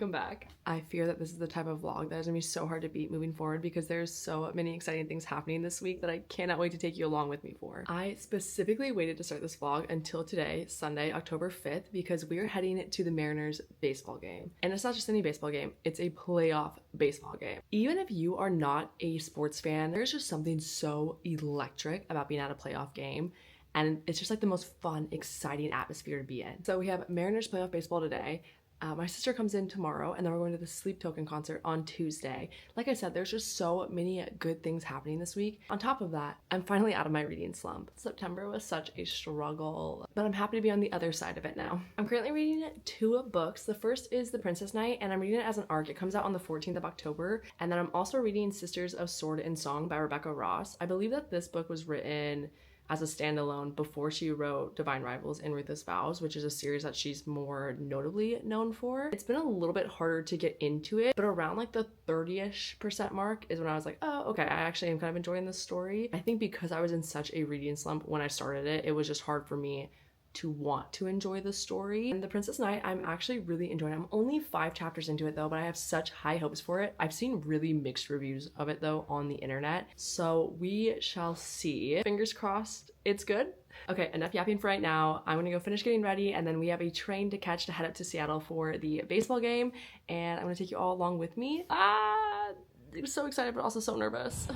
welcome back. I fear that this is the type of vlog that is gonna be so hard to beat moving forward because there's so many exciting things happening this week that I cannot wait to take you along with me for. I specifically waited to start this vlog until today, Sunday, October 5th, because we are heading to the Mariners baseball game. And it's not just any baseball game, it's a playoff baseball game. Even if you are not a sports fan, there's just something so electric about being at a playoff game. And it's just like the most fun, exciting atmosphere to be in. So we have Mariners playoff baseball today. My sister comes in tomorrow, and then we're going to the Sleep Token concert on Tuesday. Like I said, there's just so many good things happening this week. On top of that, I'm finally out of my reading slump. September was such a struggle, but I'm happy to be on the other side of it now. I'm currently reading 2 books. The first is The Princess Knight, and I'm reading it as an arc. It comes out on the 14th of October. And then I'm also reading Sisters of Sword and Song by Rebecca Ross. I believe that this book was written as a standalone before she wrote Divine Rivals and Ruthless Vows, which is a series that she's more notably known for. It's been a little bit harder to get into it, but around like the 30-ish% mark is when I was like, oh, okay, I actually am kind of enjoying this story. I think because I was in such a reading slump when I started it, it was just hard for me to want to enjoy the story. And The Princess Knight, I'm actually really enjoying. I'm only 5 chapters into it though, but I have such high hopes for it. I've seen really mixed reviews of it though on the internet, so we shall see. Fingers crossed it's good. Okay, enough yapping for right now. I'm gonna go finish getting ready, and then we have a train to catch to head up to Seattle for the baseball game, and I'm gonna take you all along with me. I'm so excited, but also so nervous.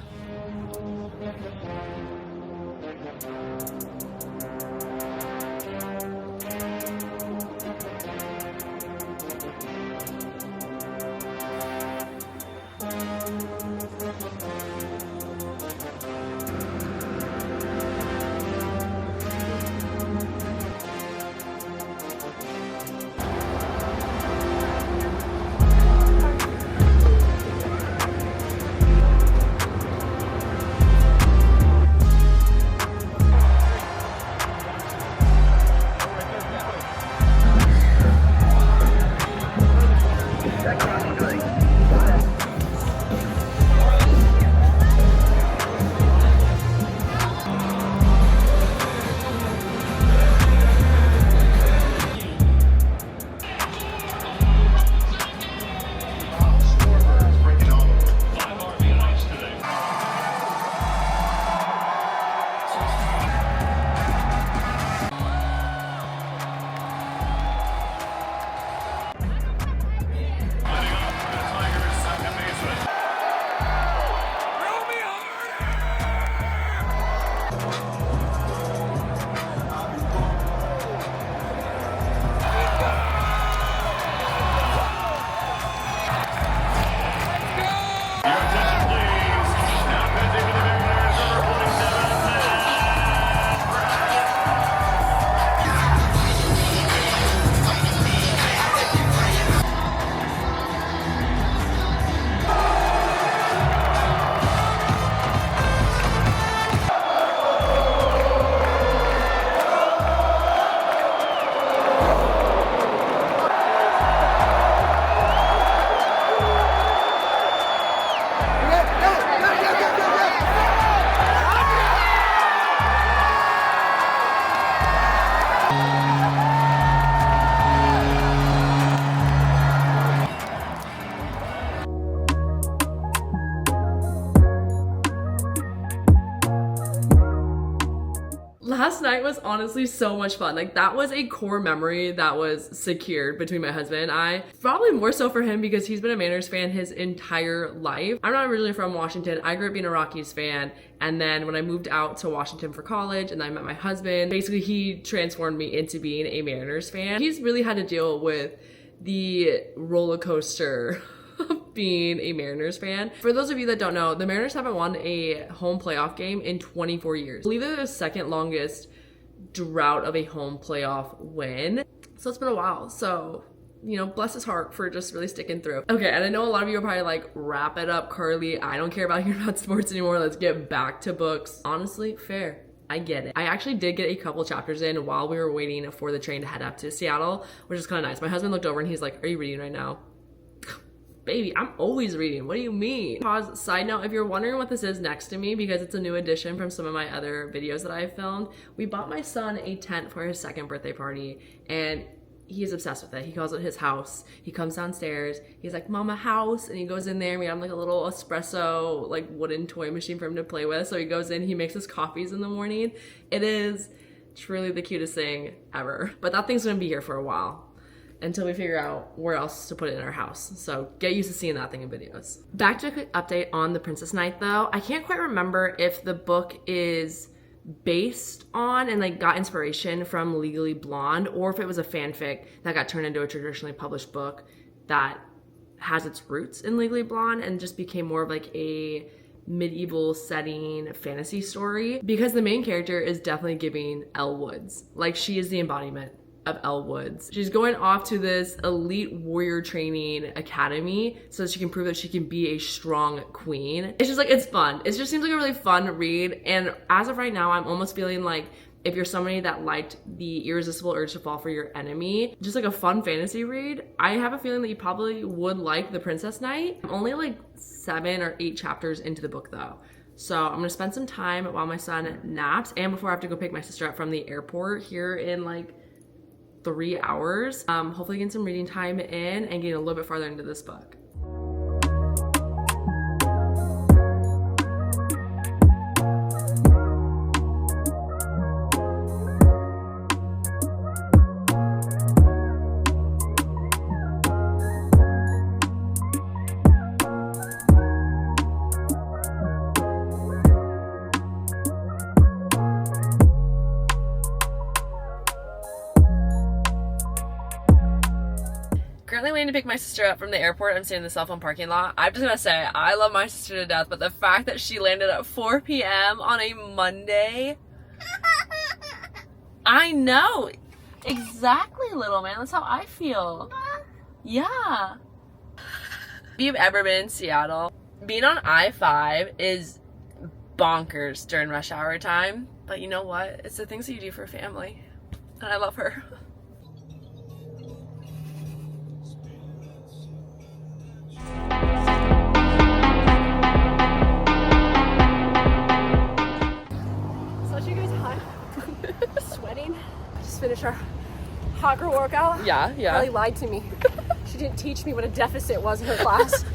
Last night was honestly so much fun. Like, that was a core memory that was secured between my husband and I. Probably more so for him because he's been a Mariners fan his entire life. I'm not originally from Washington. I grew up being a Rockies fan. And then when I moved out to Washington for college and I met my husband, basically he transformed me into being a Mariners fan. He's really had to deal with the roller coaster being a Mariners fan. For those of you that don't know, the Mariners haven't won a home playoff game in 24 years. I believe they're the second longest drought of a home playoff win. So it's been a while. So, you know, bless his heart for just really sticking through. Okay, and I know a lot of you are probably like, wrap it up, Carly. I don't care about hearing about sports anymore. Let's get back to books. Honestly, fair. I get it. I actually did get a couple chapters in while we were waiting for the train to head up to Seattle, which is kind of nice. My husband looked over and he's like, are you reading right now? Baby, I'm always reading. What do you mean? Pause. Side note, if you're wondering what this is next to me, because it's a new addition from some of my other videos that I've filmed, we bought my son a tent for his 2nd birthday party, and he's obsessed with it. He calls it his house. He comes downstairs. He's like, Mama, house. And he goes in there and we have like a little espresso, like wooden toy machine for him to play with. So he goes in, he makes his coffees in the morning. It is truly the cutest thing ever. But that thing's gonna be here for a while until we figure out where else to put it in our house. So get used to seeing that thing in videos. Back to a quick update on The Princess Knight though. I can't quite remember if the book is based on and like got inspiration from Legally Blonde, or if it was a fanfic that got turned into a traditionally published book that has its roots in Legally Blonde and just became more of like a medieval setting fantasy story, because the main character is definitely giving Elle Woods. Like, she is the embodiment of Elle Woods. She's going off to this elite warrior training academy so that she can prove that she can be a strong queen. It's just like, it's fun. It just seems like a really fun read. And as of right now, I'm almost feeling like if you're somebody that liked the irresistible urge to fall for your enemy, just like a fun fantasy read, I have a feeling that you probably would like The Princess Knight. I'm only like 7 or 8 chapters into the book though. So I'm gonna spend some time while my son naps and before I have to go pick my sister up from the airport here in like 3 hours. Hopefully getting some reading time in and getting a little bit farther into this book. Currently waiting to pick my sister up from the airport. I'm staying in the cell phone parking lot. I'm just gonna say, I love my sister to death, but the fact that she landed at 4 p.m. on a Monday. I know. Exactly, little man. That's how I feel. Yeah. If you've ever been in Seattle, being on I-5 is bonkers during rush hour time. But you know what? It's the things that you do for family. And I love her. Sweating. Just finished our hot girl workout. Yeah. Kelly lied to me. She didn't teach me what a deficit was in her class.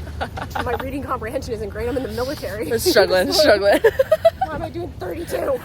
My reading comprehension isn't great. I'm in the military. Struggling. Why am I doing 32?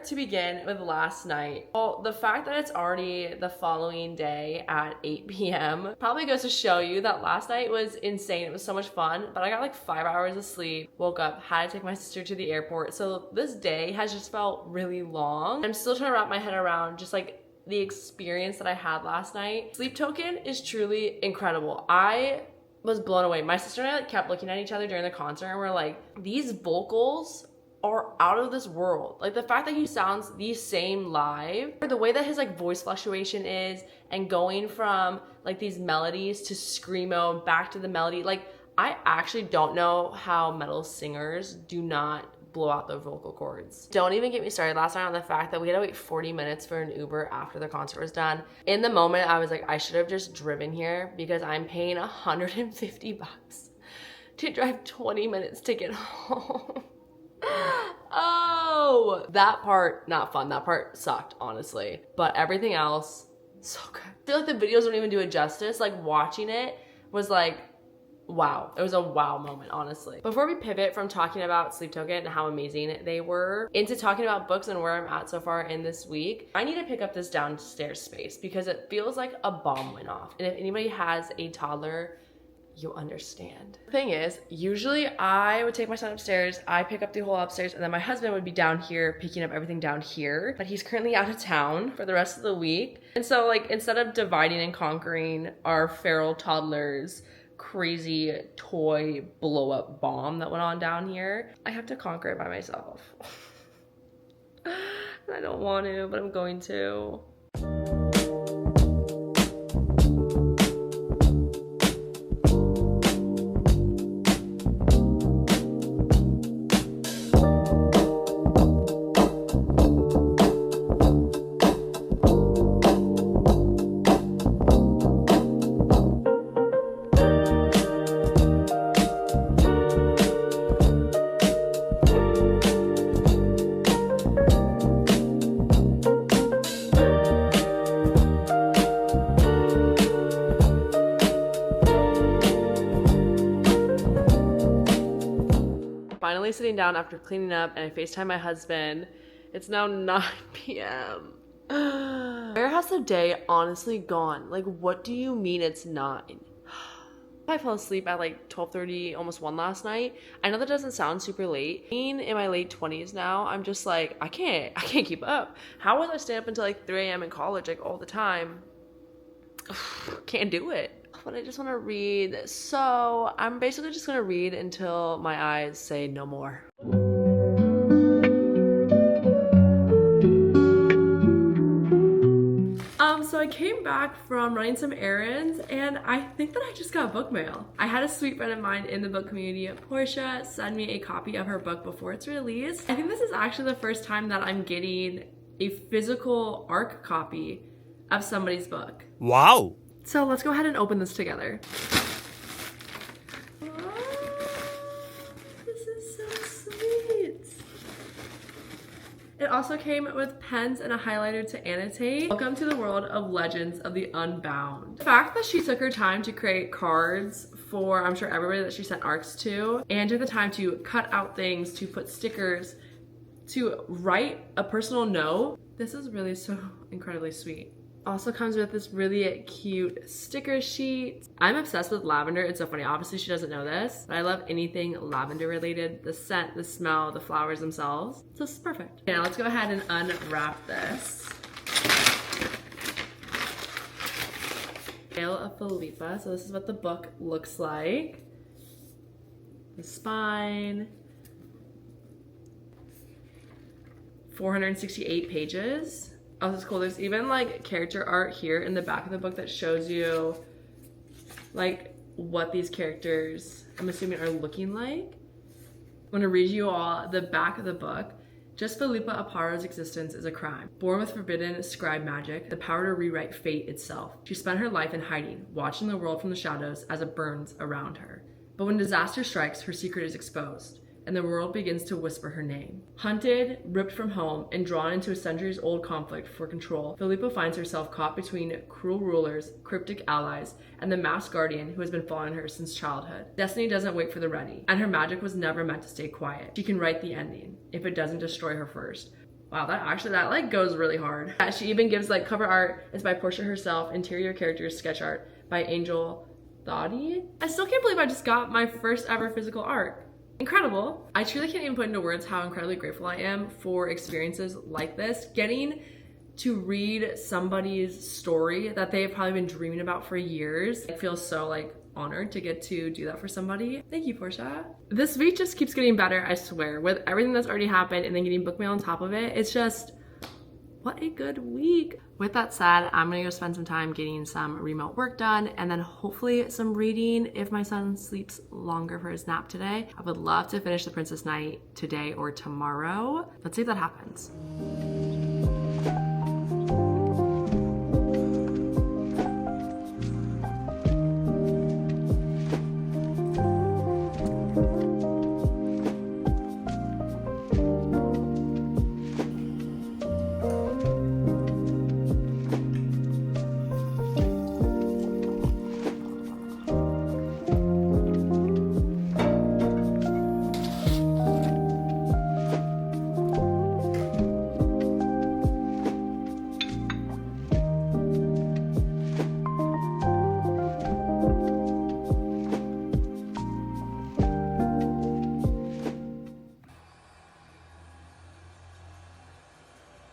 to begin with last night? Well, the fact that it's already the following day at 8 p.m. probably goes to show you that last night was insane. It was so much fun, but I got like 5 hours of sleep, woke up, had to take my sister to the airport. So this day has just felt really long. I'm still trying to wrap my head around just like the experience that I had last night. Sleep Token is truly incredible. I was blown away. My sister and I like kept looking at each other during the concert and we're like, these vocals are out of this world. Like the fact that he sounds the same live, or the way that his like voice fluctuation is, and going from like these melodies to screamo back to the melody. Like I actually don't know how metal singers do not blow out their vocal cords. Don't even get me started last night on the fact that we had to wait 40 minutes for an Uber after the concert was done. In the moment, I was like, I should have just driven here because I'm paying $150 to drive 20 minutes to get home. Oh, that part, not fun. That part sucked, honestly. But everything else, so good. I feel like the videos don't even do it justice. Like watching it was like, wow. It was a wow moment, honestly. Before we pivot from talking about Sleep Token and how amazing they were into talking about books and where I'm at so far in this week, I need to pick up this downstairs space because it feels like a bomb went off. And if anybody has a toddler, you'll understand. The thing is, usually I would take my son upstairs, I pick up the whole upstairs, and then my husband would be down here picking up everything down here. But he's currently out of town for the rest of the week. And so like, instead of dividing and conquering our feral toddlers crazy toy blow up bomb that went on down here, I have to conquer it by myself. And I don't want to, but I'm going to. Finally sitting down after cleaning up, and I FaceTime my husband. It's now 9 p.m. Where has the day honestly gone? Like, what do you mean it's 9? I fell asleep at like 12:30, almost 1 last night. I know that doesn't sound super late. Being in my late 20s now, I'm just like, I can't keep up. How was I stay up until like 3 a.m. in college, like all the time? Can't do it. But I just want to read. So I'm basically just going to read until my eyes say no more. So I came back from running some errands and I think that I just got book mail. I had a sweet friend of mine in the book community, Portia, send me a copy of her book before it's released. I think this is actually the first time that I'm getting a physical ARC copy of somebody's book. Wow. So let's go ahead and open this together. This is so sweet. It also came with pens and a highlighter to annotate. Welcome to the world of Legends of the Unbound. The fact that she took her time to create cards for, I'm sure, everybody that she sent ARCs to, and took the time to cut out things, to put stickers, to write a personal note, this is really so incredibly sweet. Also comes with this really cute sticker sheet. I'm obsessed with lavender. It's so funny. Obviously, she doesn't know this, but I love anything lavender related. The scent, the smell, the flowers themselves. So this is perfect. Okay, now let's go ahead and unwrap this. Tale of Philippa. So this is what the book looks like. The spine. 468 pages. Oh, this is cool. There's even like character art here in the back of the book that shows you like what these characters, I'm assuming, are looking like. I'm gonna read you all the back of the book. Just Philippa Aparo's existence is a crime. Born with forbidden scribe magic, the power to rewrite fate itself. She spent her life in hiding, watching the world from the shadows as it burns around her. But when disaster strikes, her secret is exposed, and the world begins to whisper her name. Hunted, ripped from home, and drawn into a centuries-old conflict for control, Philippa finds herself caught between cruel rulers, cryptic allies, and the masked guardian who has been following her since childhood. Destiny doesn't wait for the ready, and her magic was never meant to stay quiet. She can write the ending, if it doesn't destroy her first. Wow, that like goes really hard. Yeah, she even gives like cover art is by Portia herself, interior characters sketch art by Angel Thoughty. I still can't believe I just got my first ever physical art. Incredible. I truly can't even put into words how incredibly grateful I am for experiences like this. Getting to read somebody's story that they've probably been dreaming about for years. I feel so like honored to get to do that for somebody. Thank you, Portia. This week just keeps getting better, I swear. With everything that's already happened and then getting book mail on top of it, it's just, what a good week. With that said, I'm gonna go spend some time getting some remote work done and then hopefully some reading if my son sleeps longer for his nap today. I would love to finish The Princess Knight today or tomorrow. Let's see if that happens.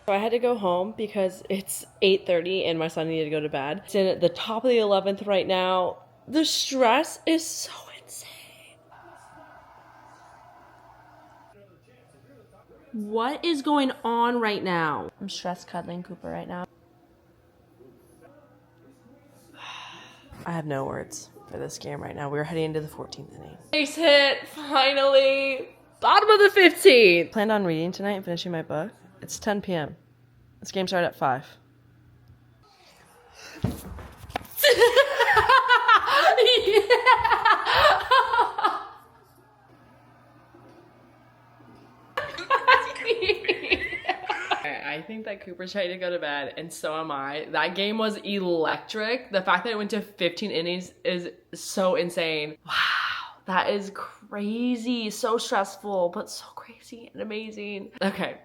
So I had to go home because it's 8:30 and my son needed to go to bed. It's in the top of the 11th right now. The stress is so insane. What is going on right now? I'm stress cuddling Cooper right now. I have no words for this game right now. We're heading into the 14th inning. Ace hit, finally. Bottom of the 15th. Planned on reading tonight and finishing my book. It's 10 p.m. This game started at 5. I think that Cooper's ready to go to bed, and so am I. That game was electric. The fact that it went to 15 innings is so insane. Wow, that is crazy. So stressful, but so crazy and amazing. Okay,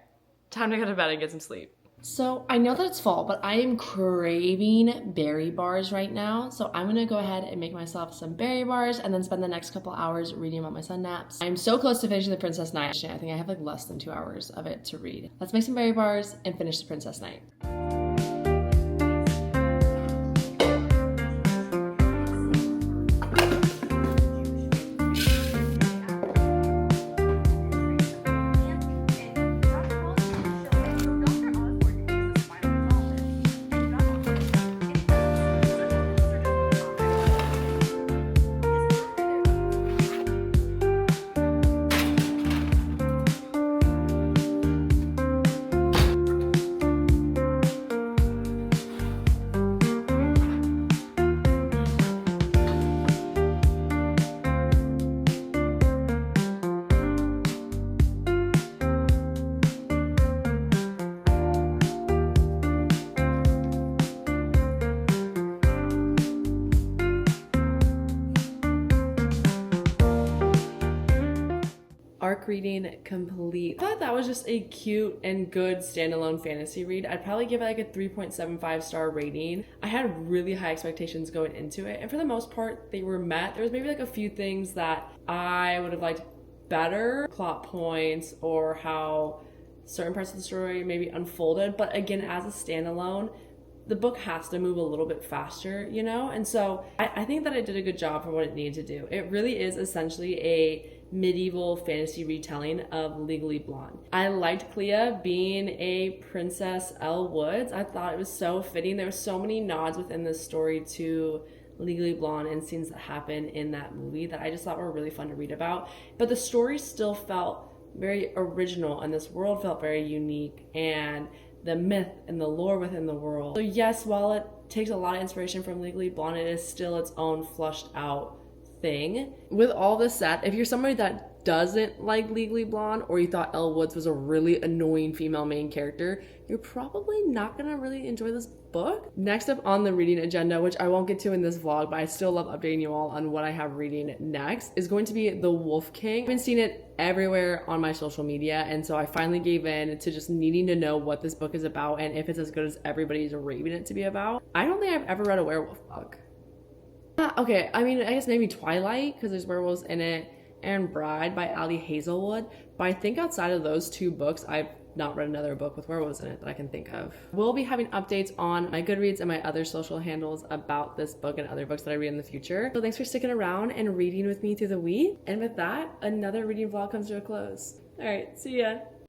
time to go to bed and get some sleep. So I know that it's fall, but I am craving berry bars right now. So I'm gonna go ahead and make myself some berry bars and then spend the next couple hours reading about my son naps. I'm so close to finishing The Princess Knight. I think I have like less than 2 hours of it to read. Let's make some berry bars and finish The Princess Knight. Arc reading complete. I thought that was just a cute and good standalone fantasy read. I'd probably give it like a 3.75 star rating. I had really high expectations going into it, and for the most part, they were met. There was maybe like a few things that I would have liked better, plot points or how certain parts of the story maybe unfolded. But again, as a standalone, the book has to move a little bit faster, you know? And so I think that it did a good job for what it needed to do. It really is essentially a medieval fantasy retelling of Legally Blonde. I liked Clea being a Princess Elle Woods. I thought it was so fitting. There were so many nods within this story to Legally Blonde and scenes that happen in that movie that I just thought were really fun to read about. But the story still felt very original and this world felt very unique, and the myth and the lore within the world. So yes, while it takes a lot of inspiration from Legally Blonde, it is still its own flushed out thing. With all this said, if you're somebody that doesn't like Legally Blonde, or you thought Elle Woods was a really annoying female main character, you're probably not gonna really enjoy this book. Next up on the reading agenda, which I won't get to in this vlog, but I still love updating you all on what I have reading next, is going to be The Wolf King. I've been seeing it everywhere on my social media, and so I finally gave in to just needing to know what this book is about and if it's as good as everybody's raving it to be about. I don't think I've ever read a werewolf book. Okay, I mean, I guess maybe Twilight, because there's werewolves in it, and Bride by Ali Hazelwood, but I think outside of those two books, I've not read another book with werewolves in it that I can think of. We'll be having updates on my Goodreads and my other social handles about this book and other books that I read in the future. So thanks for sticking around and reading with me through the week. And with that, another reading vlog comes to a close. All right, see ya.